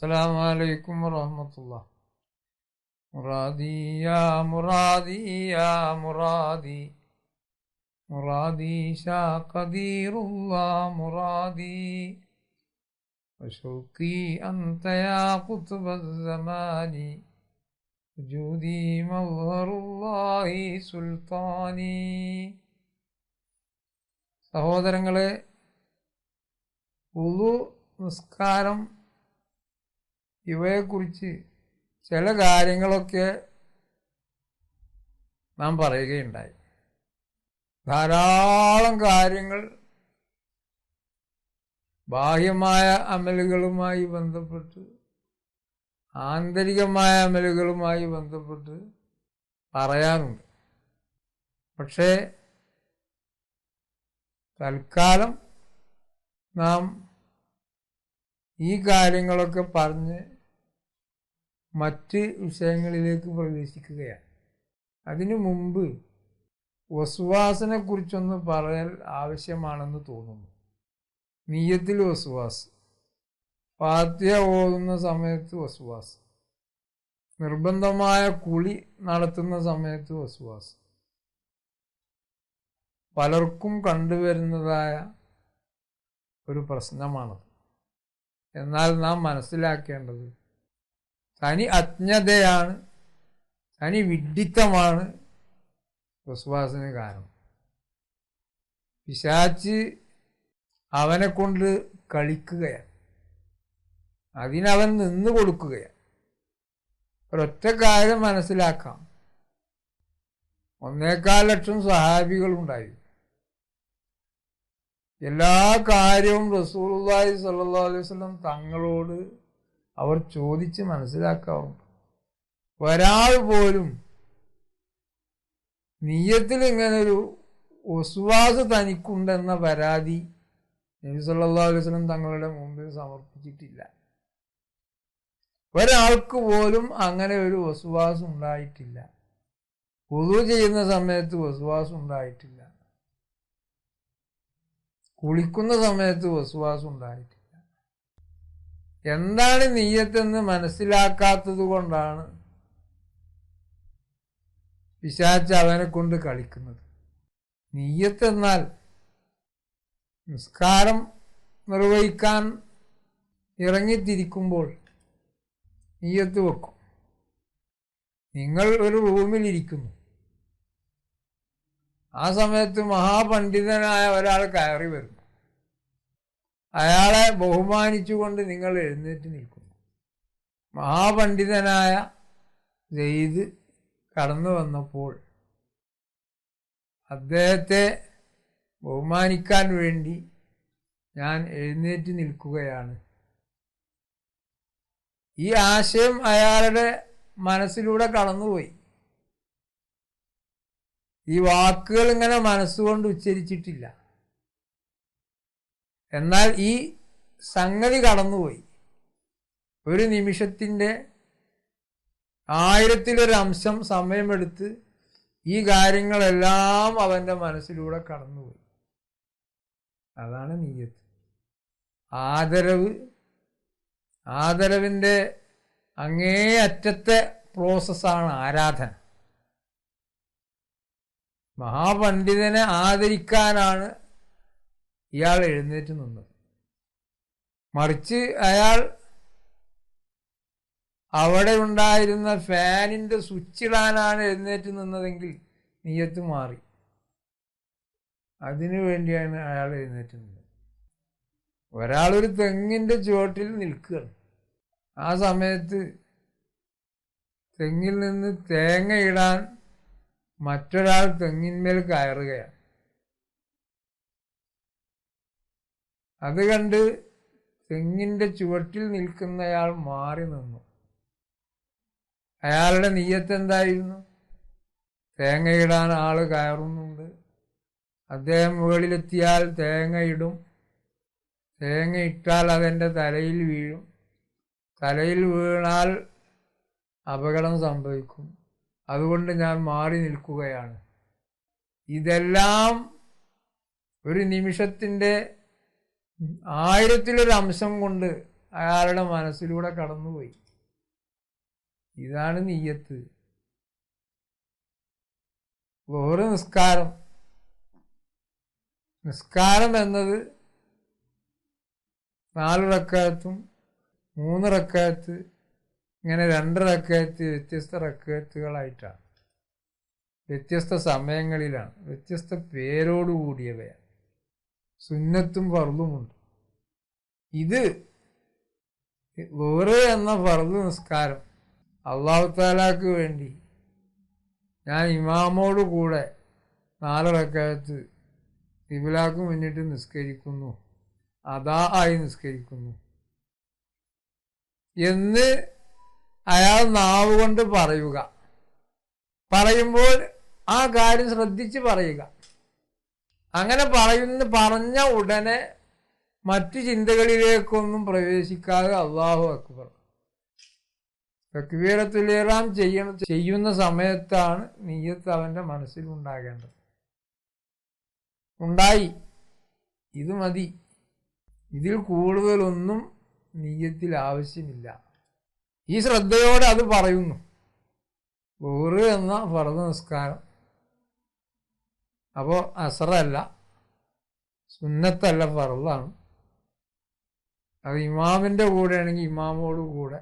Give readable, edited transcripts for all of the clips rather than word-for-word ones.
السلام عليكم ورحمة الله. مرادي يا مرادي يا مرادي مرادي شاء قدير الله مرادي وشوقي أنت يا قطب الزمان وجودي مظهر الله സുൽത്താനി. സഹോദരങ്ങളെ, വുളു, നിസ്കാരം ഇവയെക്കുറിച്ച് ചില കാര്യങ്ങളൊക്കെ നാം പറയുകയുണ്ടായി. ധാരാളം കാര്യങ്ങൾ ബാഹ്യമായ അമലുകളുമായി ബന്ധപ്പെട്ട് ആന്തരികമായ അമലുകളുമായി ബന്ധപ്പെട്ട് പറയാനുണ്ട്. പക്ഷേ തൽക്കാലം നാം ഈ കാര്യങ്ങളൊക്കെ പറഞ്ഞ് മറ്റ് വിഷയങ്ങളിലേക്ക് പ്രവേശിക്കുകയാണ്. അതിനു മുമ്പ് വസ്വാസിനെ കുറിച്ചൊന്ന് പറയൽ ആവശ്യമാണെന്ന് തോന്നുന്നു. നിയ്യത്തിൽ വസ്വാസ്, ഫാത്തിഹ ഓതുന്ന സമയത്ത് വസ്വാസ്, നിർബന്ധമായ കുളി നടത്തുന്ന സമയത്ത് വസ്വാസ് പലർക്കും കണ്ടുവരുന്നതായ ഒരു പ്രശ്നമാണത്. എന്നാൽ നാം മനസ്സിലാക്കേണ്ടത് തനി അജ്ഞതയാണ്, തനി വിഡ്ഢിത്തമാണ് വസ്വാസിന് കാരണം. പിശാച് അവനെ കൊണ്ട് കളിക്കുകയാണ്, അതിനവൻ നിന്ന് കൊടുക്കുകയാണ്. ഒരൊറ്റ കാര്യം മനസ്സിലാക്കാം, 1.25 ലക്ഷം സഹാബികളുണ്ടായി. എല്ലാ കാര്യവും റസൂലുള്ളാഹി സ്വല്ലല്ലാഹു അലൈഹി വസല്ലം തങ്ങളോട് അവർ ചോദിച്ച് മനസ്സിലാക്കാറുണ്ട്. ഒരാൾ പോലും നിയ്യത്തിൽ ഇങ്ങനൊരു വസ്വാസ് തനിക്കുണ്ടെന്ന പരാതി നബി സല്ലല്ലാഹു അലൈഹി വസല്ലം തങ്ങളുടെ മുമ്പിൽ സമർപ്പിച്ചിട്ടില്ല. ഒരാൾക്ക് പോലും അങ്ങനെ ഒരു വസ്വാസ് ഉണ്ടായിട്ടില്ല. വുളു ചെയ്യുന്ന സമയത്ത് വസ്വാസ് ഉണ്ടായിട്ടില്ല, കുളിക്കുന്ന സമയത്ത് വസ്വാസ് ഉണ്ടായിട്ടില്ല. എന്താണ് നിയ്യത്തെന്ന് മനസ്സിലാക്കാത്തത് കൊണ്ടാണ് പിശാച് അവനെ കൊണ്ട് കളിക്കുന്നത്. നിയ്യത്തെന്നാൽ നിസ്കാരം നിർവഹിക്കാൻ ഇറങ്ങിത്തിരിക്കുമ്പോൾ നിയ്യത്ത് വെക്കും. നിങ്ങൾ ഒരു റൂമിലിരിക്കുന്നു, ആ സമയത്ത് മഹാപണ്ഡിതനായ ഒരാൾ കയറി വരുന്നു. അയാളെ ബഹുമാനിച്ചുകൊണ്ട് നിങ്ങൾ എഴുന്നേറ്റ് നിൽക്കുന്നു. മഹാപണ്ഡിതനായ സെയ്ദ് കടന്നു വന്നപ്പോൾ അദ്ദേഹത്തെ ബഹുമാനിക്കാൻ വേണ്ടി ഞാൻ എഴുന്നേറ്റ് നിൽക്കുകയാണ്. ഈ ആശയം അയാളുടെ മനസ്സിലൂടെ കടന്നുപോയി. ഈ വാക്കുകൾ ഇങ്ങനെ മനസ്സുകൊണ്ട് ഉച്ചരിച്ചിട്ടില്ല, എന്നാൽ ഈ സംഗതി കടന്നുപോയി. ഒരു നിമിഷത്തിൻ്റെ 1000-ലൊരു അംശം സമയമെടുത്ത് ഈ കാര്യങ്ങളെല്ലാം അവൻ്റെ മനസ്സിലൂടെ കടന്നുപോയി. അതാണ് നിയ്യത്ത്. ആദരവിൻ്റെ അങ്ങേയറ്റത്തെ പ്രോസസ്സാണ് ആരാധന. മഹാപണ്ഡിതനെ ആദരിക്കാനാണ് ഇയാൾ എഴുന്നേറ്റ് നിന്നത്. മറിച്ച് അയാൾ അവിടെ ഉണ്ടായിരുന്ന ഫാനിൻ്റെ സ്വിച്ചിടാനാണ് എഴുന്നേറ്റ് നിന്നതെങ്കിൽ നിയ്യത്ത് മാറി. അതിനു വേണ്ടിയാണ് അയാൾ എഴുന്നേറ്റ് നിന്നത്. ഒരാളൊരു തെങ്ങിൻ്റെ ചുവട്ടിൽ നിൽക്കുകയാണ്. ആ സമയത്ത് തെങ്ങിൽ നിന്ന് തേങ്ങ ഇടാൻ മറ്റൊരാൾ തെങ്ങിന്മേൽ കയറുകയാണ്. അത് കണ്ട് തെങ്ങിൻ്റെ ചുവട്ടിൽ നിൽക്കുന്നയാൾ മാറി നിന്നു. അയാളുടെ നിയ്യത്ത് എന്തായിരുന്നു? തേങ്ങയിടാൻ ആള് കയറുന്നുണ്ട്, അദ്ദേഹം മുകളിലെത്തിയാൽ തേങ്ങ ഇടും, തേങ്ങ ഇട്ടാൽ അതെൻ്റെ തലയിൽ വീഴും, തലയിൽ വീണാൽ അപകടം സംഭവിക്കും, അതുകൊണ്ട് ഞാൻ മാറി നിൽക്കുകയാണ്. ഇതെല്ലാം ഒരു നിമിഷത്തിൻ്റെ 1000-ലൊരു അംശം കൊണ്ട് അയാളുടെ മനസ്സിലൂടെ കടന്നുപോയി. ഇതാണ് നിയ്യത്ത്. വേറെ നിസ്കാരം എന്നത് 4 റക്അത്തും 3 റക്അത്ത് ഇങ്ങനെ 2 റക്അത്ത് വ്യത്യസ്ത റക്അത്തുകളായിട്ടാണ്, വ്യത്യസ്ത സമയങ്ങളിലാണ്, വ്യത്യസ്ത പേരോടുകൂടിയവയാണ്. സുന്നത്തും ഫർളുമുണ്ട്. ഇത് വേറെ എന്ന ഫർള് നിസ്കാരം അല്ലാഹു തആലാക്ക് വേണ്ടി ഞാൻ ഇമാമോട് കൂടെ 4 റക്അത്ത് ഖിബ്ലക്ക് മുന്നിട്ട് നിസ്കരിക്കുന്നു, അദാ ആയി നിസ്കരിക്കുന്നു എന്ന് അയാൾ നാവ് കൊണ്ട് പറയുമ്പോൾ ആ കാര്യം ശ്രദ്ധിച്ച് പറയുക. അങ്ങനെ പറഞ്ഞ ഉടനെ മറ്റു ചിന്തകളിലേക്കൊന്നും പ്രവേശിക്കാതെ അല്ലാഹു അക്ബർ തക്ബീറത്തുൽ ഇഹ്റാം ചെയ്യുന്ന സമയത്താണ് നിയ്യത്ത് അവന്റെ മനസ്സിൽ ഉണ്ടാകേണ്ടത്. ഉണ്ടായി, ഇത് മതി. ഇതിൽ കൂടുതലൊന്നും നിയ്യത്തിൽ ആവശ്യമില്ല. ഈ ശ്രദ്ധയോടെ അത് പറയുന്നു. ളുഹ്ർ എന്ന ഫർദ് നിസ്കാരം അപ്പോൾ അസറല്ല, സുന്നത്തല്ല, ഫർദാണ്. അത് ഇമാമിൻ്റെ കൂടെ ആണെങ്കിൽ ഇമാമോട് കൂടെ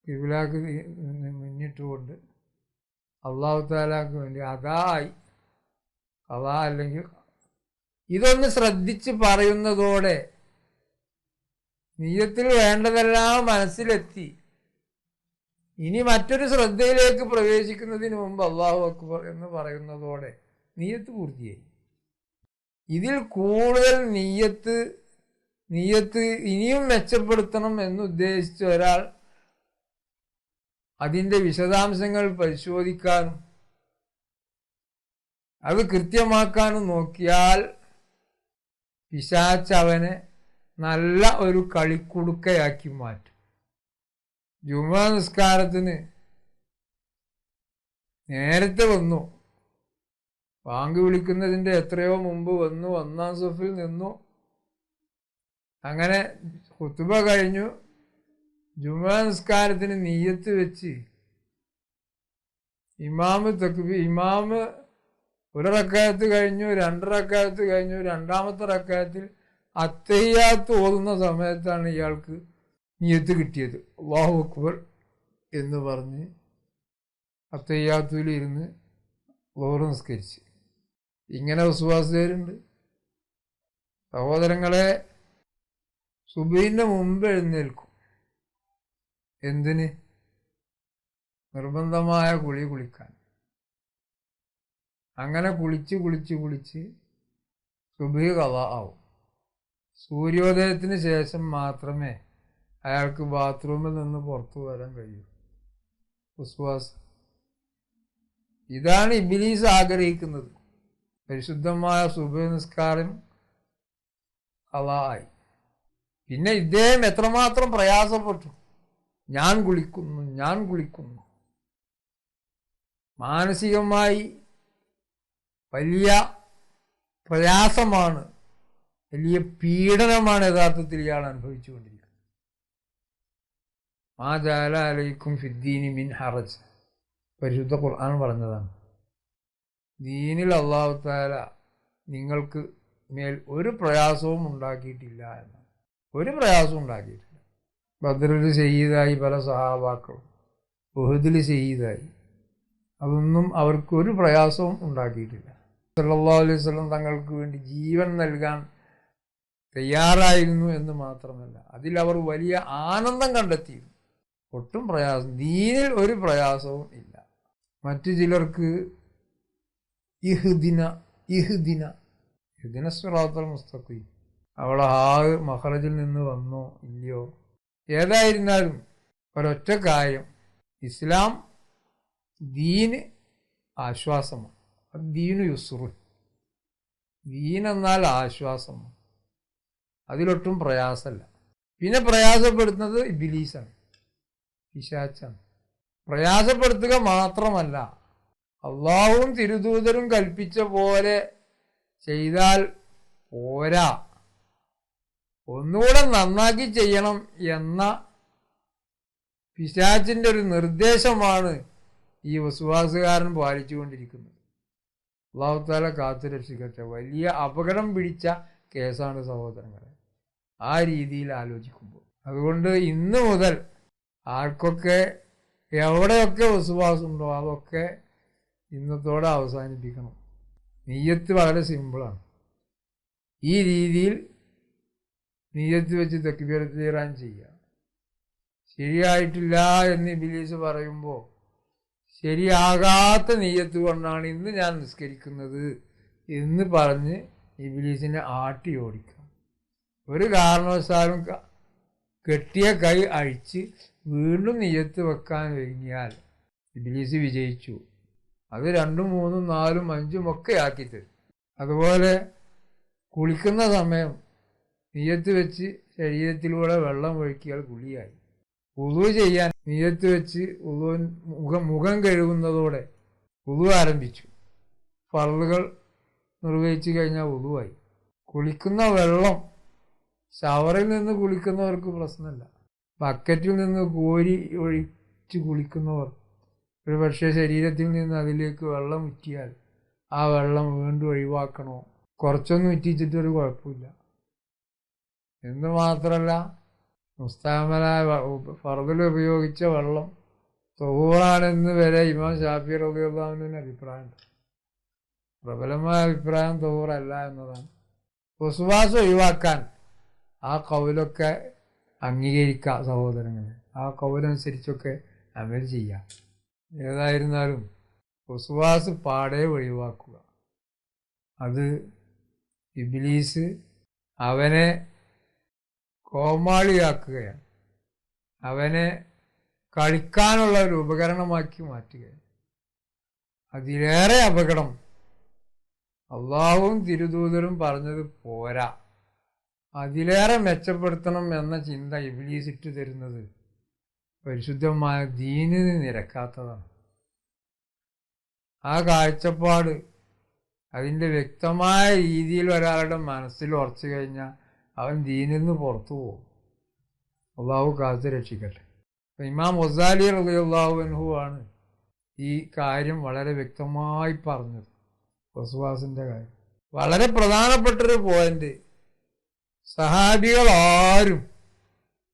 ഖിബ്ലക്ക് മുന്നിട്ടുകൊണ്ട് അല്ലാഹു തആലാക്ക് വേണ്ടി അദാ അല്ലെങ്കിൽ ഇതൊന്ന് ശ്രദ്ധിച്ച് പറയുന്നതോടെ നിയ്യത്തിൽ വേണ്ടതെല്ലാം മനസ്സിലെത്തി. ഇനി മറ്റൊരു ശ്രദ്ധയിലേക്ക് പ്രവേശിക്കുന്നതിന് മുമ്പ് അല്ലാഹു അക്ബർ എന്ന് പറയുന്നതോടെ നിയ്യത്ത് പൂർത്തിയായി. ഇതിൽ കൂടുതൽ നിയ്യത്ത് ഇനിയും മെച്ചപ്പെടുത്തണം എന്നുദ്ദേശിച്ച ഒരാൾ അതിൻ്റെ വിശദാംശങ്ങൾ പരിശോധിക്കാനും അത് കൃത്യമാക്കാനും നോക്കിയാൽ പിശാച് അവനെ നല്ല ഒരു കളിക്കുടുക്കയാക്കി മാറ്റും. ജുമുഅ നിസ്കാരത്തിന് നേരത്തെ വന്നു, ബാങ്ക് വിളിക്കുന്നതിൻ്റെ എത്രയോ മുമ്പ് വന്നു, 1-ാം സഫിൽ നിന്നു, അങ്ങനെ ഖുതുബ കഴിഞ്ഞു, ജുമുഅ നിസ്കാരത്തിന് നിയ്യത്ത് വെച്ച് ഇമാമ് 1 റക്അത്ത് കഴിഞ്ഞു, 2 റക്അത്ത് കഴിഞ്ഞു, 2ാമത്തെ റക്അത്തിൽ അത്തഹിയ്യാത്ത് ഓതുന്ന സമയത്താണ് ഇയാൾക്ക് നിയ്യത്ത് കിട്ടിയത്. അല്ലാഹു അക്ബർ എന്ന് പറഞ്ഞ് അത്തഹിയ്യാത്തിൽ ഇരുന്ന് ളുഹ്ർ നിസ്കരിച്ച്. ഇങ്ങനെ വസ്വാസിയരുണ്ട്. സഹോദരങ്ങളെ, സുബഹിന്റെ മുമ്പ് എഴുന്നേൽക്കും. എന്തിന്? നിർബന്ധമായ കുളിക്കാൻ. അങ്ങനെ കുളിച്ച് സുബഹി ഖളാ ആവും. സൂര്യോദയത്തിന് ശേഷം മാത്രമേ അയാൾക്ക് ബാത്റൂമിൽ നിന്ന് പുറത്തു വരാൻ കഴിയൂ. വസ്വാസ്. ഇതാണ് ഇബ്ലീസ് ആഗ്രഹിക്കുന്നത്. പരിശുദ്ധമായ സുബഹി നിസ്കാരം ഖളാ ആയി. പിന്നെ ഇദ്ദേഹം എത്രമാത്രം പ്രയാസപ്പെട്ടു. ഞാൻ കുളിക്കുന്നു. മാനസികമായി വലിയ പ്രയാസമാണ്, വലിയ പീഡനമാണ് യഥാർത്ഥത്തിൽ ഇയാൾ അനുഭവിച്ചുകൊണ്ടിരിക്കുന്നത്. മാ ജഅല അലൈക്കും ഫിദ്ദീനി മിൻ ഹറജ്, പരിശുദ്ധ ഖുർആൻ പറഞ്ഞതാണ്. ദീനിൽ അല്ലാഹു തആല നിങ്ങൾക്ക് മേൽ ഒരു പ്രയാസവും ഉണ്ടാക്കിയിട്ടില്ല എന്നാണ്. ഒരു പ്രയാസവും ഉണ്ടാക്കിയിട്ടില്ല. ബദറിൽ ഷഹീദായി പല സഹാബാക്കളും, ഉഹദിൽ ഷഹീദായി. അതൊന്നും അവർക്ക് ഒരു പ്രയാസവും ഉണ്ടാക്കിയിട്ടില്ല. സല്ലല്ലാഹു അലൈഹി വസല്ലം തങ്ങൾക്ക് വേണ്ടി ജീവൻ നൽകാൻ തയ്യാറായിരുന്നു എന്ന് മാത്രമല്ല, അതിൽ അവർ വലിയ ആനന്ദം കണ്ടെത്തിയിരുന്നു. ഒട്ടും പ്രയാസം, ദീനിൽ ഒരു പ്രയാസവും ഇല്ല. മറ്റു ചിലർക്ക് ഇഹ്ദിന സിറാത്തൽ മുസ്തഖീം, അവളെ മഖറജിൽ നിന്ന് വന്നോ ഇല്ലയോ, ഏതായിരുന്നാലും ഒരൊറ്റ കാര്യം, ഇസ്ലാം ദീന് ആശ്വാസമാണ്. ദീനു യുസ്റുൻ, ദീൻ എന്നാൽ ആശ്വാസമാണ്, അതിലൊട്ടും പ്രയാസമല്ല. പിന്നെ പ്രയാസപ്പെടുത്തുന്നത് ഇബ്ലീസാണ്, പിശാചാണ്. പ്രയാസപ്പെടുത്തുക മാത്രമല്ല, അള്ളാഹുവും തിരുദൂതരും കൽപ്പിച്ച പോലെ ചെയ്താൽ പോരാ, ഒന്നുകൂടെ നന്നാക്കി ചെയ്യണം എന്ന പിശാചിന്റെ ഒരു നിർദ്ദേശമാണ് ഈ വസ്വാസുകാരൻ പാലിച്ചുകൊണ്ടിരിക്കുന്നത്. അല്ലാഹു തആല കാത്തു രക്ഷിക്കട്ടെ. വലിയ അപകടം പിടിച്ച കേസാണ് സഹോദരങ്ങളെ, ആ രീതിയിൽ ആലോചിക്കുമ്പോൾ. അതുകൊണ്ട് ഇന്ന് മുതൽ ആർക്കൊക്കെ എവിടെയൊക്കെ വസ്വാസുണ്ടോ അതൊക്കെ ഇന്നത്തോടെ അവസാനിപ്പിക്കണം. നിയ്യത്ത് വളരെ സിമ്പിളാണ്. ഈ രീതിയിൽ നിയ്യത്ത് വെച്ച് തക്ബീറത്തുൽ ഇഹ്റാം ചെയ്യുക. ശരിയായിട്ടില്ല എന്ന് ഇബ്ലീസ് പറയുമ്പോൾ ശരിയാകാത്ത നിയ്യത്ത് കൊണ്ടാണ് ഇന്ന് ഞാൻ നിസ്കരിക്കുന്നത് എന്ന് പറഞ്ഞ് ഇബ്ലീസിനെ ആട്ടി ഓടിക്കുക. ഒരു കാരണവശാലും കെട്ടിയ കൈ അഴിച്ച് വീണ്ടും നിയ്യത്ത് വെക്കാൻ ഒരുങ്ങിയാൽ ഇബ്ലീസ് വിജയിച്ചു. അത് 2, 3, 4, 5 ഒക്കെ ആക്കിത്തരും. അതുപോലെ കുളിക്കുന്ന സമയം നിയ്യത്ത് വെച്ച് ശരീരത്തിലൂടെ വെള്ളം ഒഴുക്കിയാൽ കുളിയായി. വുളു ചെയ്യാൻ നിയ്യത്ത് വെച്ച് മുഖം കഴുകുന്നതോടെ വുളു ആരംഭിച്ചു. ഫർളുകൾ നിർവഹിച്ചു കഴിഞ്ഞാൽ വുളുവായി. കുളിക്കുന്ന വെള്ളം ഷവറിൽ നിന്ന് കുളിക്കുന്നവർക്ക് പ്രശ്നമില്ല. ബക്കറ്റിൽ നിന്ന് കോരി ഒഴിച്ച് കുളിക്കുന്നവർ ഒരു പക്ഷേ ശരീരത്തിൽ നിന്ന് അതിലേക്ക് വെള്ളം ഉറ്റിയാൽ ആ വെള്ളം വീണ്ടും ഒഴിവാക്കണോ? കുറച്ചൊന്നും ഉറ്റിച്ചിട്ടൊരു കുഴപ്പമില്ല. എന്ന് മാത്രമല്ല, മുസ്തഅമലായ ഫർദിൽ ഉപയോഗിച്ച വെള്ളം തൊഹൂറാണെന്ന് വരെ ഇമാം ശാഫി റളിയല്ലാഹു അൻഹുവിന് അഭിപ്രായമുണ്ട്. പ്രബലമായ അഭിപ്രായം തൊഹൂറല്ല എന്നതാണ്. വസ്വാസ് ഒഴിവാക്കാൻ ആ കൗലൊക്കെ അംഗീകരിക്കാം സഹോദരങ്ങളെ. ആ കൗലനുസരിച്ചൊക്കെ അമൽ ചെയ്യാം. ഏതായിരുന്നാലും വസ്വാസ് പാടെ ഒഴിവാക്കുക. അത് ഇബ്ലീസ് അവനെ കോമാളിയാക്കുകയാണ്, അവനെ കളിക്കാനുള്ള ഒരു ഉപകരണമാക്കി മാറ്റുകയാണ്. അതിലേറെ അപകടം അള്ളാഹുവും തിരുദൂതരും പറഞ്ഞത് പോരാ, അതിലേറെ മെച്ചപ്പെടുത്തണം എന്ന ചിന്ത ഇബ്ലീസ് ഇട്ടു തരുന്നത് പരിശുദ്ധമായ ദീനിന് നിരക്കാത്തതാണ്. ആ കാഴ്ചപ്പാട് അതിൻ്റെ വ്യക്തമായ രീതിയിൽ ഒരാളുടെ മനസ്സിൽ ഉറച്ചു കഴിഞ്ഞാൽ അവൻ ദീനിൽ നിന്ന് പുറത്തു പോകും. അള്ളാഹു കാത്തു രക്ഷിക്കട്ടെ. ഇമാം ഗസാലി റളിയല്ലാഹു അൻഹു ആണ് ഈ കാര്യം വളരെ വ്യക്തമായി പറഞ്ഞത്. വസ്വാസിൻ്റെ കാര്യം വളരെ പ്രധാനപ്പെട്ടൊരു പോയിന്റ്. സഹാബികൾ ആരും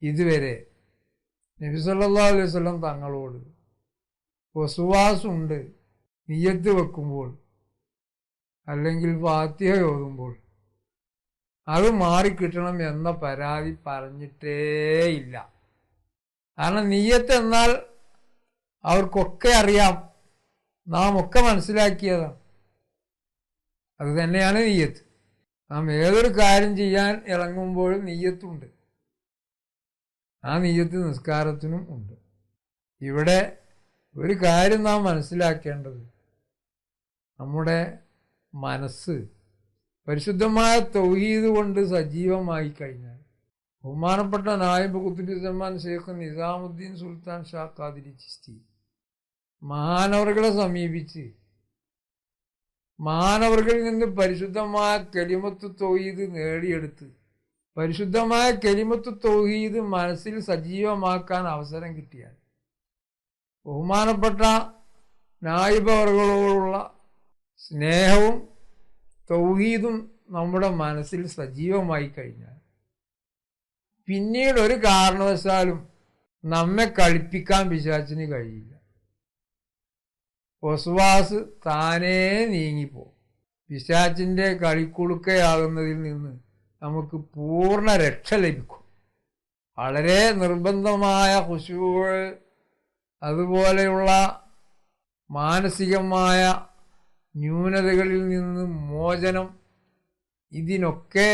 ഇതുവരെ നബി സല്ലല്ലാഹു അലൈഹി വസല്ലം തങ്ങളോട് വസ്വാസുണ്ട് നിയ്യത്ത് വെക്കുമ്പോൾ അല്ലെങ്കിൽ ഫാത്തിഹ ഓതുമ്പോൾ അത് മാറിക്കിട്ടണം എന്ന പരാതി പറഞ്ഞിട്ടേയില്ല. കാരണം നിയ്യത്ത് എന്നാൽ അവർക്കൊക്കെ അറിയാം, നാം ഒക്കെ മനസ്സിലാക്കിയതാണ്. അത് തന്നെയാണ് നിയ്യത്ത്. നാം ഏതൊരു കാര്യം ചെയ്യാൻ ഇറങ്ങുമ്പോഴും നിയ്യത്തുണ്ട്. ആ നിയ്യത്ത് നിസ്കാരത്തിനും ഉണ്ട്. ഇവിടെ ഒരു കാര്യം നാം മനസ്സിലാക്കേണ്ടത്, നമ്മുടെ മനസ്സ് പരിശുദ്ധമായ തൗഹീദ് കൊണ്ട് സജീവമായി കഴിഞ്ഞാൽ, ബഹുമാനപ്പെട്ട നായിബ് ഖുത്ബുസ്സമാൻ ശൈഖ് നിസാമുദ്ദീൻ സുൽത്താൻ ഷാ ഖാദിരി ചിസ്തി മഹാനവറുകളെ സമീപിച്ച് മഹാനവറുകളിൽ നിന്ന് പരിശുദ്ധമായ കലിമത്തു തൗഹീദ് നേടിയെടുത്ത് പരിശുദ്ധമായ കലിമത്തു തൗഹീദ് മനസ്സിൽ സജീവമാക്കാൻ അവസരം കിട്ടിയാൽ, ബഹുമാനപ്പെട്ട നായിബ് അവറുകളോടുള്ള സ്നേഹവും തൗഹീദും നമ്മുടെ മനസ്സിൽ സജീവമായി കഴിഞ്ഞാൽ പിന്നീട് ഒരു കാരണവശാലും നമ്മെ കളിപ്പിക്കാൻ പിശാചിന് കഴിയില്ല. വസ്വാസ് താനേ നീങ്ങിപ്പോകും. പിശാചിൻ്റെ കളിക്കുളുക്കയാകുന്നതിൽ നിന്ന് നമുക്ക് പൂർണ്ണ രക്ഷ ലഭിക്കും. വളരെ നിർബന്ധമായ ഖുശൂഅ്, അതുപോലെയുള്ള മാനസികമായ ന്യൂനതകളിൽ നിന്ന് മോചനം, ഇതിനൊക്കെ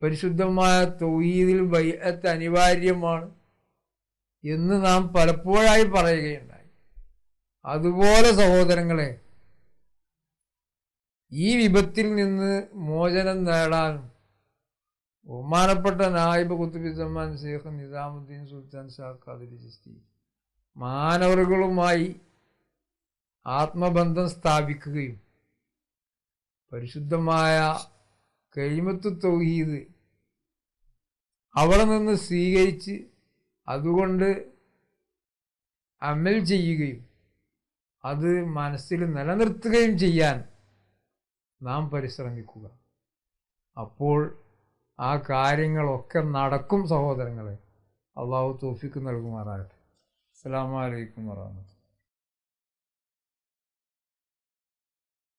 പരിശുദ്ധമായ തൗഹീദിൽ ബൈഅത്ത് അനിവാര്യമാണ് എന്ന് നാം പലപ്പോഴായി പറയുകയുണ്ടായി. അതുപോലെ സഹോദരങ്ങളെ, ഈ വിപത്തിൽ നിന്ന് മോചനം നേടാനും ബഹുമാനപ്പെട്ട നായിബ് ഖുത്ബുസ്സമാൻ ശൈഖ് നിസാമുദ്ദീൻ സുൽത്താൻ ഷാ ഖാദിരി ചിസ്തി മാനവറുകളുമായി ആത്മബന്ധം സ്ഥാപിക്കുകയും പരിശുദ്ധമായ കലിമത്തു തൗഹീദ് അവിടെ നിന്ന് സ്വീകരിച്ച് അതുകൊണ്ട് അമൽ ചെയ്യുകയും അത് മനസ്സിൽ നിലനിർത്തുകയും ചെയ്യാൻ നാം പരിശ്രമിക്കുക. അപ്പോൾ ആ കാര്യങ്ങളൊക്കെ നടക്കും സഹോദരങ്ങളെ. അള്ളാഹു തൗഫീഖ് നൽകുമാറാകട്ടെ. അസ്സലാമു അലൈക്കും വറഹ്മത്തുള്ളാഹി.